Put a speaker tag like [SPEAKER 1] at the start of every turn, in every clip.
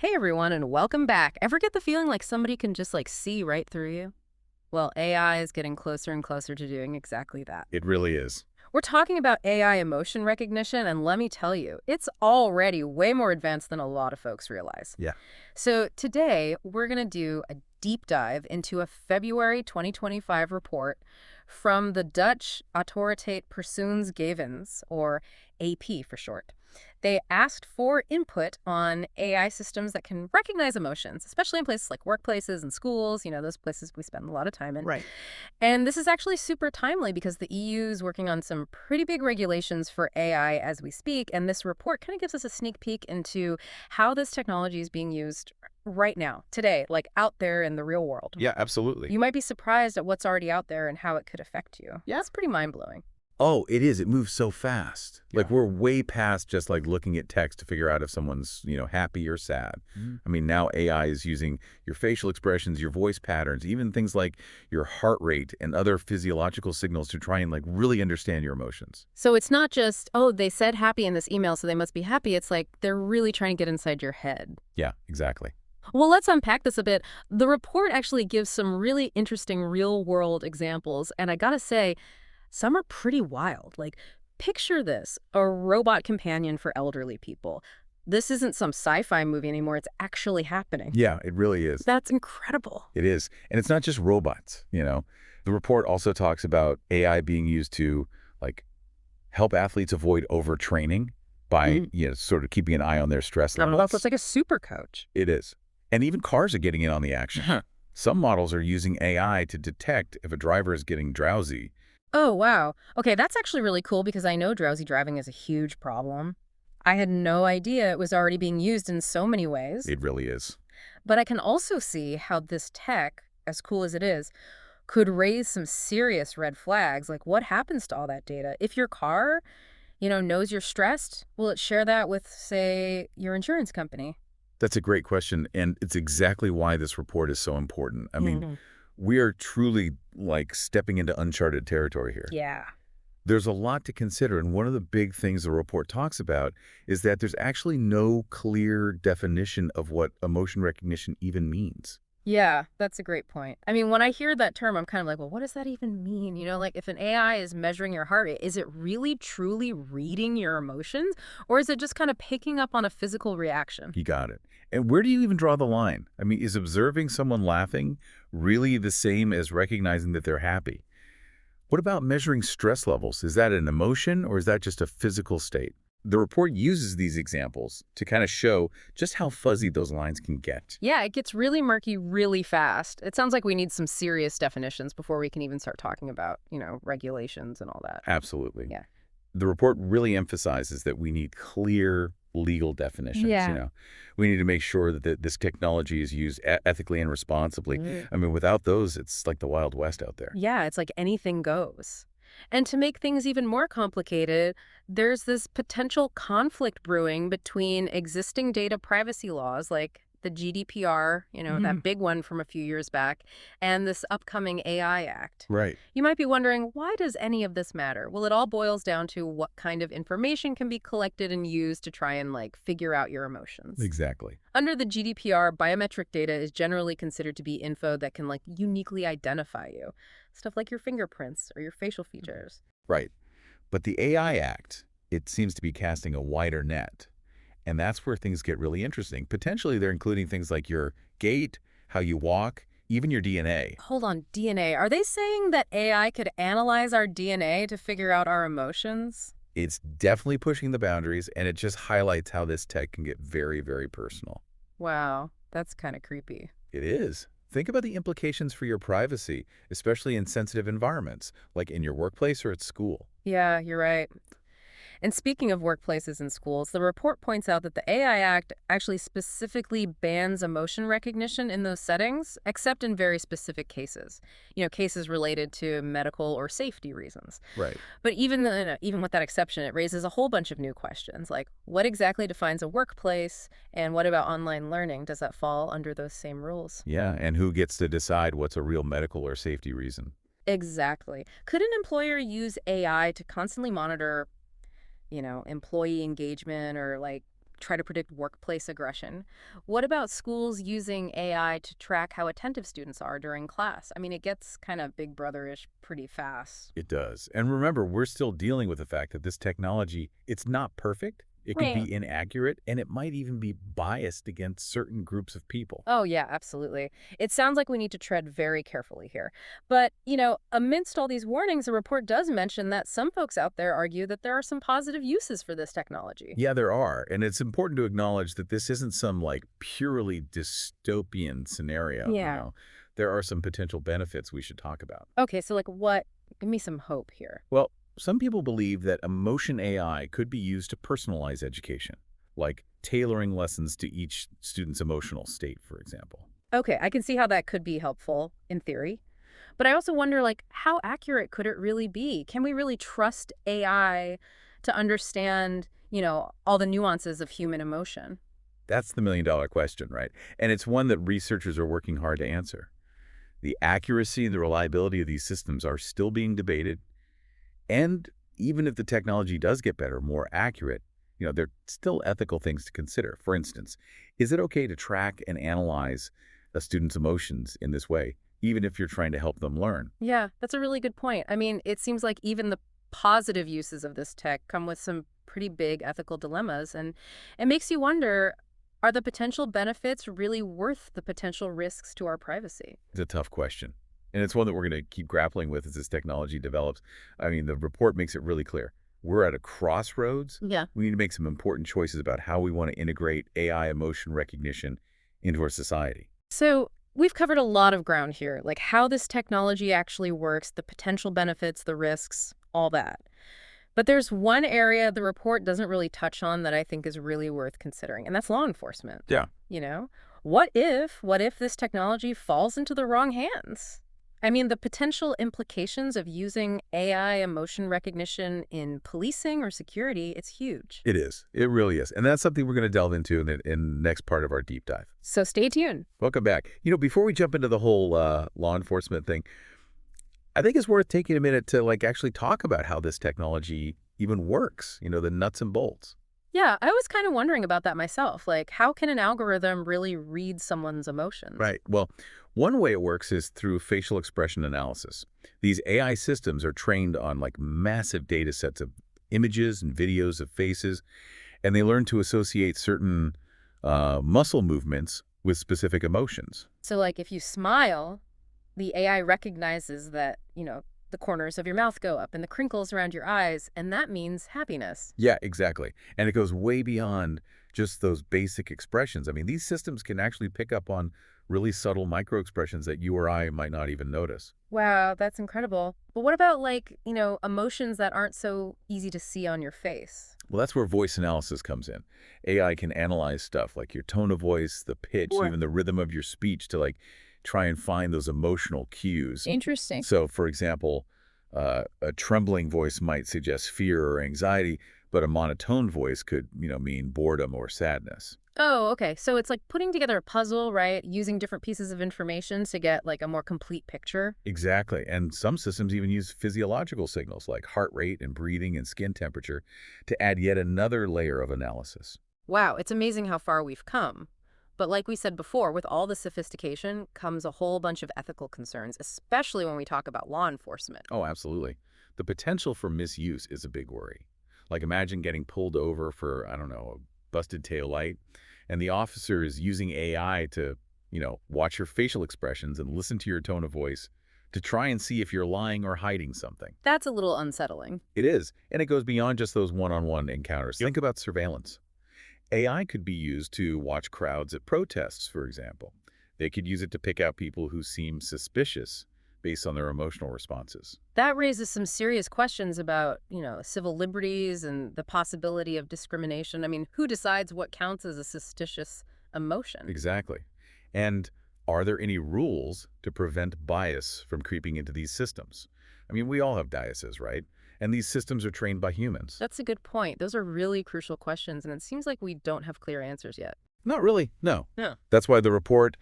[SPEAKER 1] Hey everyone, and welcome back. Ever get the feeling like somebody can just see right through you? Well, AI is getting closer and closer to doing exactly that.
[SPEAKER 2] It really is.
[SPEAKER 1] We're talking about AI emotion recognition, and let me tell you, it's already way more advanced than a lot of folks realize.
[SPEAKER 2] Yeah.
[SPEAKER 1] So today, we're going to do a deep dive into a February 2025 report from the Dutch Autoriteit Persoonsgegevens, or AP for short. They asked for input on AI systems that can recognize emotions, especially in places like workplaces and schools, those places we spend a lot of time in.
[SPEAKER 2] Right.
[SPEAKER 1] And this is actually super timely because the EU is working on some pretty big regulations for AI as we speak. And this report kind of gives us a sneak peek into how this technology is being used right now, today, like out there in the real world.
[SPEAKER 2] Yeah, absolutely.
[SPEAKER 1] You might be surprised at what's already out there and how it could affect you.
[SPEAKER 2] Yeah.
[SPEAKER 1] It's pretty mind-blowing.
[SPEAKER 2] Oh, it is. It moves so fast. Like
[SPEAKER 1] Yeah.
[SPEAKER 2] we're way past just looking at text to figure out if someone's, happy or sad. I mean, now AI is using your facial expressions, your voice patterns, even things like your heart rate and other physiological signals to try and really understand your emotions.
[SPEAKER 1] So it's not just, oh, they said happy in this email, so they must be happy. It's like they're really trying to get inside your head.
[SPEAKER 2] Yeah, exactly.
[SPEAKER 1] Well, let's unpack this a bit. The report actually gives some really interesting real-world examples, and I gotta say, some are pretty wild. Like, picture this, a robot companion for elderly people. This isn't some sci-fi movie anymore. It's actually happening.
[SPEAKER 2] Yeah, it really is.
[SPEAKER 1] That's incredible.
[SPEAKER 2] It is. And it's not just robots. The report also talks about AI being used to help athletes avoid overtraining by,
[SPEAKER 1] Mm.
[SPEAKER 2] sort of keeping an eye on their stress
[SPEAKER 1] I don't know,
[SPEAKER 2] levels.
[SPEAKER 1] it's like a super coach.
[SPEAKER 2] It is. And even cars are getting in on the action.
[SPEAKER 1] Huh.
[SPEAKER 2] Some models are using AI to detect if a driver is getting drowsy.
[SPEAKER 1] Oh, wow. Okay, that's actually really cool because I know drowsy driving is a huge problem. I had no idea it was already being used in so many ways.
[SPEAKER 2] It really is.
[SPEAKER 1] But I can also see how this tech, as cool as it is, could raise some serious red flags. Like, what happens to all that data? If your car, knows you're stressed, will it share that with, say, your insurance company?
[SPEAKER 2] That's a great question, and it's exactly why this report is so important. I mean,
[SPEAKER 1] Mhm.
[SPEAKER 2] we are truly stepping into uncharted territory here.
[SPEAKER 1] Yeah.
[SPEAKER 2] There's a lot to consider, and one of the big things the report talks about is that there's actually no clear definition of what emotion recognition even means.
[SPEAKER 1] Yeah, that's a great point. I mean, when I hear that term, I'm kind of like, well, what does that even mean? If an AI is measuring your heart rate, is it really truly reading your emotions? Or is it just kind of picking up on a physical reaction?
[SPEAKER 2] You got it. And where do you even draw the line? I mean, is observing someone laughing really the same as recognizing that they're happy? What about measuring stress levels? Is that an emotion or is that just a physical state? The report uses these examples to kind of show just how fuzzy those lines can get.
[SPEAKER 1] Yeah, it gets really murky really fast. It sounds like we need some serious definitions before we can even start talking about, regulations and all that.
[SPEAKER 2] Absolutely.
[SPEAKER 1] Yeah.
[SPEAKER 2] The report really emphasizes that we need clear legal definitions.
[SPEAKER 1] Yeah.
[SPEAKER 2] We need to make sure that this technology is used ethically and responsibly.
[SPEAKER 1] Mm.
[SPEAKER 2] I mean, without those, it's like the Wild West out there.
[SPEAKER 1] Yeah, it's like anything goes. And to make things even more complicated, there's this potential conflict brewing between existing data privacy laws like the GDPR, that big one from a few years back, and this upcoming AI Act.
[SPEAKER 2] Right.
[SPEAKER 1] You might be wondering, why does any of this matter? Well, it all boils down to what kind of information can be collected and used to try and figure out your emotions.
[SPEAKER 2] Exactly.
[SPEAKER 1] Under the GDPR, biometric data is generally considered to be info that can uniquely identify you. Stuff like your fingerprints or your facial features.
[SPEAKER 2] Right. But the AI Act, it seems to be casting a wider net. And that's where things get really interesting. Potentially, they're including things like your gait, how you walk, even your DNA.
[SPEAKER 1] Hold on, DNA. Are they saying that AI could analyze our DNA to figure out our emotions?
[SPEAKER 2] It's definitely pushing the boundaries, and it just highlights how this tech can get very, very personal.
[SPEAKER 1] Wow, that's kind of creepy.
[SPEAKER 2] It is. Think about the implications for your privacy, especially in sensitive environments, like in your workplace or at school.
[SPEAKER 1] Yeah, you're right. And speaking of workplaces and schools, the report points out that the AI Act actually specifically bans emotion recognition in those settings, except in very specific cases. Cases related to medical or safety reasons.
[SPEAKER 2] Right.
[SPEAKER 1] But even with that exception, it raises a whole bunch of new questions, like what exactly defines a workplace, and what about online learning? Does that fall under those same rules?
[SPEAKER 2] Yeah, and who gets to decide what's a real medical or safety reason?
[SPEAKER 1] Exactly. Could an employer use AI to constantly monitor employee engagement or try to predict workplace aggression. What about schools using AI to track how attentive students are during class? I mean, it gets kind of Big Brother-ish pretty fast.
[SPEAKER 2] It does. And remember, we're still dealing with the fact that this technology, it's not perfect. It could
[SPEAKER 1] Right.
[SPEAKER 2] be inaccurate, and it might even be biased against certain groups of people.
[SPEAKER 1] Oh, yeah, absolutely. It sounds like we need to tread very carefully here. But, amidst all these warnings, the report does mention that some folks out there argue that there are some positive uses for this technology.
[SPEAKER 2] Yeah, there are. And it's important to acknowledge that this isn't some like purely dystopian scenario.
[SPEAKER 1] Yeah.
[SPEAKER 2] There are some potential benefits we should talk about.
[SPEAKER 1] Okay, so like what? Give me some hope here.
[SPEAKER 2] Well, some people believe that emotion AI could be used to personalize education, like tailoring lessons to each student's emotional state, for example.
[SPEAKER 1] Okay, I can see how that could be helpful in theory. But I also wonder, like, how accurate could it really be? Can we really trust AI to understand, all the nuances of human emotion?
[SPEAKER 2] That's the million-dollar question, right? And it's one that researchers are working hard to answer. The accuracy and the reliability of these systems are still being debated. And even if the technology does get better, more accurate, there are still ethical things to consider. For instance, is it okay to track and analyze a student's emotions in this way, even if you're trying to help them learn?
[SPEAKER 1] Yeah, that's a really good point. I mean, it seems like even the positive uses of this tech come with some pretty big ethical dilemmas. And it makes you wonder, are the potential benefits really worth the potential risks to our privacy?
[SPEAKER 2] It's a tough question. And it's one that we're going to keep grappling with as this technology develops. I mean, the report makes it really clear. We're at a crossroads.
[SPEAKER 1] Yeah.
[SPEAKER 2] We need to make some important choices about how we want to integrate AI emotion recognition into our society.
[SPEAKER 1] So we've covered a lot of ground here, like how this technology actually works, the potential benefits, the risks, all that. But there's one area the report doesn't really touch on that I think is really worth considering, and that's law enforcement.
[SPEAKER 2] Yeah.
[SPEAKER 1] You know, what if this technology falls into the wrong hands? I mean, the potential implications of using AI emotion recognition in policing or security, it's huge.
[SPEAKER 2] It is. It really is. And that's something we're going to delve into in the next part of our deep dive.
[SPEAKER 1] So stay tuned.
[SPEAKER 2] Welcome back. Before we jump into the whole law enforcement thing, I think it's worth taking a minute to actually talk about how this technology even works, the nuts and bolts.
[SPEAKER 1] Yeah, I was kind of wondering about that myself. Like, how can an algorithm really read someone's emotions?
[SPEAKER 2] Right. Well, one way it works is through facial expression analysis. These AI systems are trained on massive data sets of images and videos of faces, and they learn to associate certain muscle movements with specific emotions.
[SPEAKER 1] So, like, if you smile, the AI recognizes that, the corners of your mouth go up and the crinkles around your eyes, and that means happiness.
[SPEAKER 2] Yeah, exactly. And it goes way beyond just those basic expressions. I mean, these systems can actually pick up on really subtle micro expressions that you or I might not even notice.
[SPEAKER 1] Wow, that's incredible. But what about, emotions that aren't so easy to see on your face?
[SPEAKER 2] Well, that's where voice analysis comes in. AI can analyze stuff like your tone of voice, the pitch,
[SPEAKER 1] Sure.
[SPEAKER 2] even the rhythm of your speech to try and find those emotional cues.
[SPEAKER 1] Interesting.
[SPEAKER 2] So, for example, a trembling voice might suggest fear or anxiety, but a monotone voice could, mean boredom or sadness.
[SPEAKER 1] Oh, okay. So it's like putting together a puzzle, right? Using different pieces of information to get a more complete picture.
[SPEAKER 2] Exactly. And some systems even use physiological signals like heart rate and breathing and skin temperature to add yet another layer of analysis.
[SPEAKER 1] Wow, it's amazing how far we've come. But like we said before, with all the sophistication comes a whole bunch of ethical concerns, especially when we talk about law enforcement.
[SPEAKER 2] Oh, absolutely. The potential for misuse is a big worry. Imagine getting pulled over for, I don't know, a busted tail light, and the officer is using AI to, watch your facial expressions and listen to your tone of voice to try and see if you're lying or hiding something.
[SPEAKER 1] That's a little unsettling.
[SPEAKER 2] It is, and it goes beyond just those one-on-one encounters. Think about surveillance. AI could be used to watch crowds at protests, for example. They could use it to pick out people who seem suspicious based on their emotional responses.
[SPEAKER 1] That raises some serious questions about, civil liberties and the possibility of discrimination. I mean, who decides what counts as a suspicious emotion?
[SPEAKER 2] Exactly. And are there any rules to prevent bias from creeping into these systems? I mean, we all have biases, right? And these systems are trained by humans.
[SPEAKER 1] That's a good point. Those are really crucial questions, and it seems like we don't have clear answers yet.
[SPEAKER 2] Not really, no.
[SPEAKER 1] Yeah.
[SPEAKER 2] That's why the report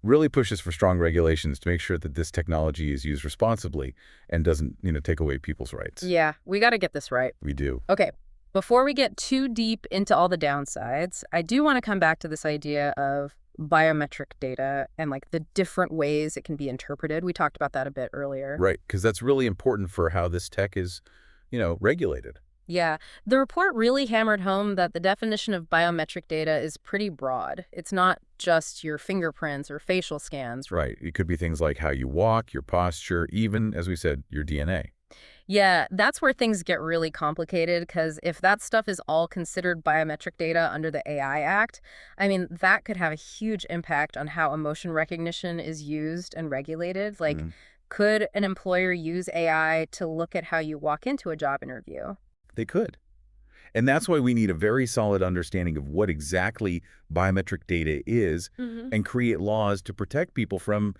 [SPEAKER 2] really pushes for strong regulations to make sure that this technology is used responsibly and doesn't, take away people's rights.
[SPEAKER 1] Yeah, we got to get this right.
[SPEAKER 2] We do.
[SPEAKER 1] Okay, Before we get too deep into all the downsides, I do want to come back to this idea of biometric data and like the different ways it can be interpreted. We talked about that a bit earlier.
[SPEAKER 2] Right, because that's really important for how this tech is, regulated.
[SPEAKER 1] Yeah, the report really hammered home that the definition of biometric data is pretty broad. It's not just your fingerprints or facial scans.
[SPEAKER 2] Right. It could be things like how you walk, your posture, even, as we said, your DNA.
[SPEAKER 1] Yeah, that's where things get really complicated because if that stuff is all considered biometric data under the AI Act, I mean, that could have a huge impact on how emotion recognition is used and regulated. Like,
[SPEAKER 2] Mhm.
[SPEAKER 1] could an employer use AI to look at how you walk into a job interview?
[SPEAKER 2] They could. And that's why we need a very solid understanding of what exactly biometric data is
[SPEAKER 1] Hmm.
[SPEAKER 2] and create laws to protect people from,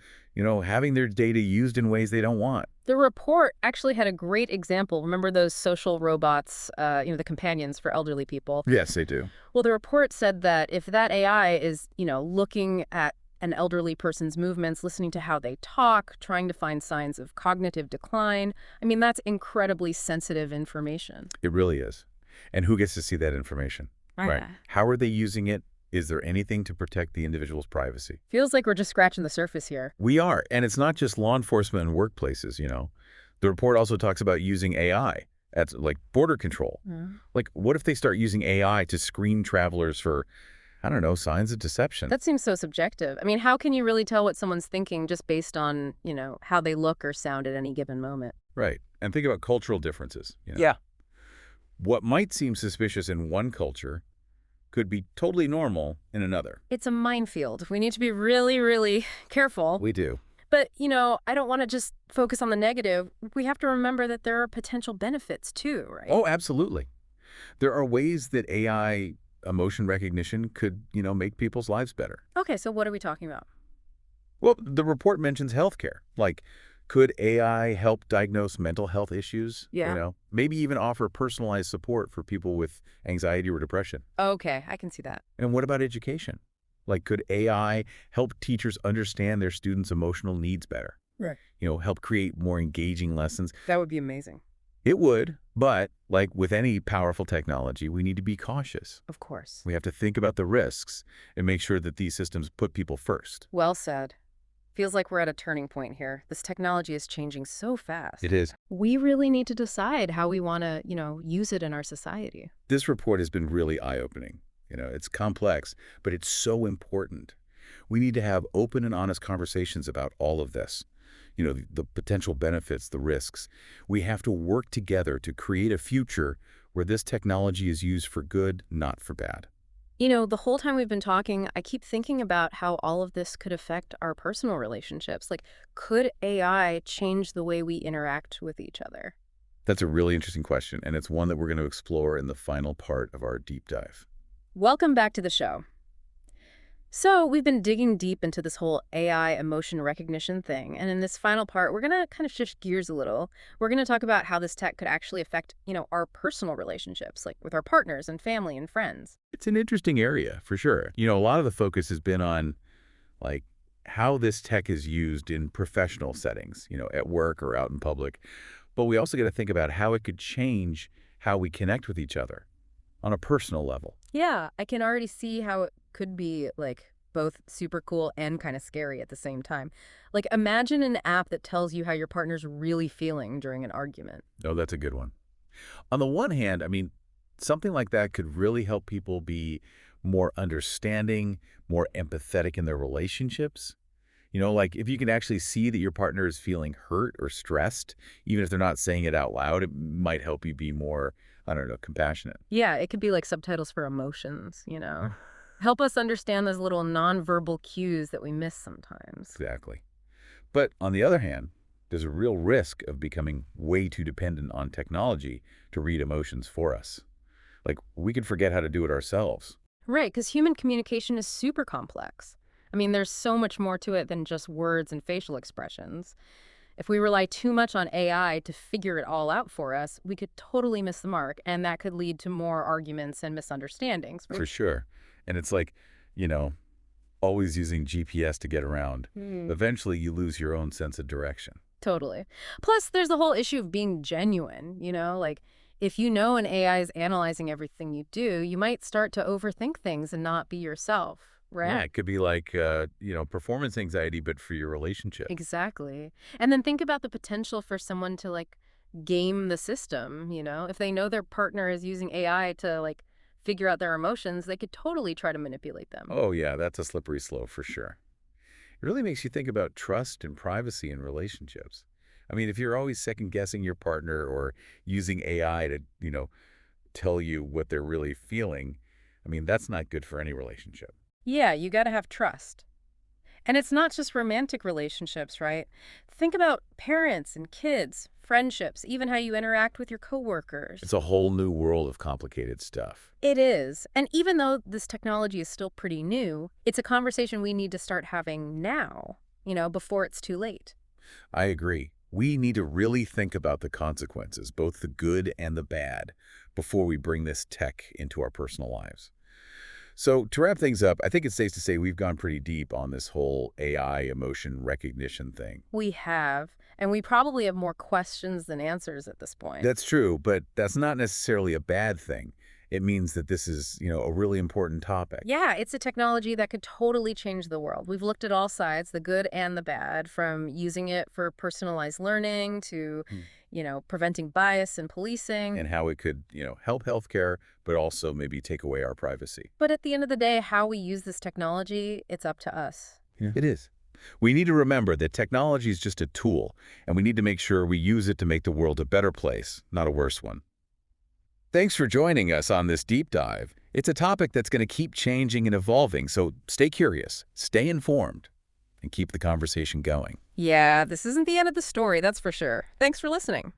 [SPEAKER 2] having their data used in ways they don't want.
[SPEAKER 1] The report actually had a great example. Remember those social robots, the companions for elderly people?
[SPEAKER 2] Yes, they do.
[SPEAKER 1] Well, the report said that if that AI is, looking at an elderly person's movements, listening to how they talk, trying to find signs of cognitive decline, I mean, that's incredibly sensitive information.
[SPEAKER 2] It really is. And who gets to see that information? Right.
[SPEAKER 1] Yeah.
[SPEAKER 2] How are they using it? Is there anything to protect the individual's privacy?
[SPEAKER 1] Feels like we're just scratching the surface here.
[SPEAKER 2] We are. And it's not just law enforcement and workplaces. The report also talks about using AI at like border control.
[SPEAKER 1] Mm.
[SPEAKER 2] Like, what if they start using AI to screen travelers for, I don't know, signs of deception?
[SPEAKER 1] That seems so subjective. I mean, how can you really tell what someone's thinking just based on, how they look or sound at any given moment?
[SPEAKER 2] Right. And think about cultural differences.
[SPEAKER 1] Yeah.
[SPEAKER 2] What might seem suspicious in one culture could be totally normal in another.
[SPEAKER 1] It's a minefield. We need to be really, really careful.
[SPEAKER 2] We do.
[SPEAKER 1] But, I don't want to just focus on the negative. We have to remember that there are potential benefits too, right?
[SPEAKER 2] Oh, absolutely. There are ways that AI emotion recognition could, make people's lives better.
[SPEAKER 1] Okay, so what are we talking about?
[SPEAKER 2] Well, the report mentions healthcare. Like, could AI help diagnose mental health issues?
[SPEAKER 1] Yeah.
[SPEAKER 2] Maybe even offer personalized support for people with anxiety or depression.
[SPEAKER 1] Okay, I can see that.
[SPEAKER 2] And what about education? Like, could AI help teachers understand their students' emotional needs better?
[SPEAKER 1] Right.
[SPEAKER 2] Help create more engaging lessons?
[SPEAKER 1] That would be amazing.
[SPEAKER 2] It would, but like with any powerful technology, we need to be cautious.
[SPEAKER 1] Of course.
[SPEAKER 2] We have to think about the risks and make sure that these systems put people first.
[SPEAKER 1] Well said. Feels like we're at a turning point here. This technology is changing so fast.
[SPEAKER 2] It is.
[SPEAKER 1] We really need to decide how we want to, use it in our society.
[SPEAKER 2] This report has been really eye-opening. It's complex, but it's so important. We need to have open and honest conversations about all of this. The potential benefits, the risks. We have to work together to create a future where this technology is used for good, not for bad.
[SPEAKER 1] The whole time we've been talking, I keep thinking about how all of this could affect our personal relationships. Like, could AI change the way we interact with each other?
[SPEAKER 2] That's a really interesting question, and it's one that we're going to explore in the final part of our deep dive.
[SPEAKER 1] Welcome back to the show. So we've been digging deep into this whole AI emotion recognition thing. And in this final part, we're going to kind of shift gears a little. We're going to talk about how this tech could actually affect, our personal relationships, like with our partners and family and friends.
[SPEAKER 2] It's an interesting area, for sure. A lot of the focus has been on, like, how this tech is used in professional settings, at work or out in public. But we also got to think about how it could change how we connect with each other on a personal level.
[SPEAKER 1] Yeah, I can already see how it could be like both super cool and kind of scary at the same time. Like, imagine an app that tells you how your partner's really feeling during an argument.
[SPEAKER 2] Oh, that's a good one. On the one hand, I mean, something like that could really help people be more understanding, more empathetic in their relationships. Like if you can actually see that your partner is feeling hurt or stressed, even if they're not saying it out loud, it might help you be more, I don't know, compassionate.
[SPEAKER 1] Yeah, it could be like subtitles for emotions. Help us understand those little nonverbal cues that we miss sometimes.
[SPEAKER 2] Exactly. But on the other hand, there's a real risk of becoming way too dependent on technology to read emotions for us. Like, we could forget how to do it ourselves.
[SPEAKER 1] Right, because human communication is super complex. I mean, there's so much more to it than just words and facial expressions. If we rely too much on AI to figure it all out for us, we could totally miss the mark, and that could lead to more arguments and misunderstandings.
[SPEAKER 2] For sure. And it's like, always using GPS to get around.
[SPEAKER 1] Hmm.
[SPEAKER 2] Eventually, you lose your own sense of direction.
[SPEAKER 1] Totally. Plus, there's the whole issue of being genuine, like If you know an AI is analyzing everything you do, you might start to overthink things and not be yourself,
[SPEAKER 2] Yeah,
[SPEAKER 1] right?
[SPEAKER 2] it could be like, performance anxiety, but for your relationship.
[SPEAKER 1] Exactly. And then think about the potential for someone to game the system, If they know their partner is using AI to figure out their emotions, they could totally try to manipulate them.
[SPEAKER 2] Oh, yeah, that's a slippery slope for sure. It really makes you think about trust and privacy in relationships. I mean, if you're always second guessing your partner or using AI to, tell you what they're really feeling, I mean, that's not good for any relationship.
[SPEAKER 1] Yeah, you got to have trust. And it's not just romantic relationships, right? Think about parents and kids, friendships, even how you interact with your
[SPEAKER 2] It's
[SPEAKER 1] coworkers.
[SPEAKER 2] a whole new world of complicated stuff.
[SPEAKER 1] It is. And even though this technology is still pretty new, it's a conversation we need to start having now, before it's too late.
[SPEAKER 2] I agree. We need to really think about the consequences, both the good and the bad, before we bring this tech into our personal lives. So to wrap things up, I think it's safe to say we've gone pretty deep on this whole AI emotion recognition thing.
[SPEAKER 1] We have, and we probably have more questions than answers at this point.
[SPEAKER 2] That's true, but that's not necessarily a bad thing. It means that this is, a really important topic.
[SPEAKER 1] Yeah, it's a technology that could totally change the world. We've looked at all sides, the good and the bad, from using it for personalized learning to,
[SPEAKER 2] Hmm.
[SPEAKER 1] preventing bias and policing.
[SPEAKER 2] And how it could, help healthcare, but also maybe take away our privacy.
[SPEAKER 1] But at the end of the day, how we use this technology, it's up to us.
[SPEAKER 2] Yeah. It is. We need to remember that technology is just a tool, and we need to make sure we use it to make the world a better place, not a worse one. Thanks for joining us on this deep dive. It's a topic that's going to keep changing and evolving, so stay curious, stay informed, and keep the conversation going.
[SPEAKER 1] Yeah, this isn't the end of the story, that's for sure. Thanks for listening.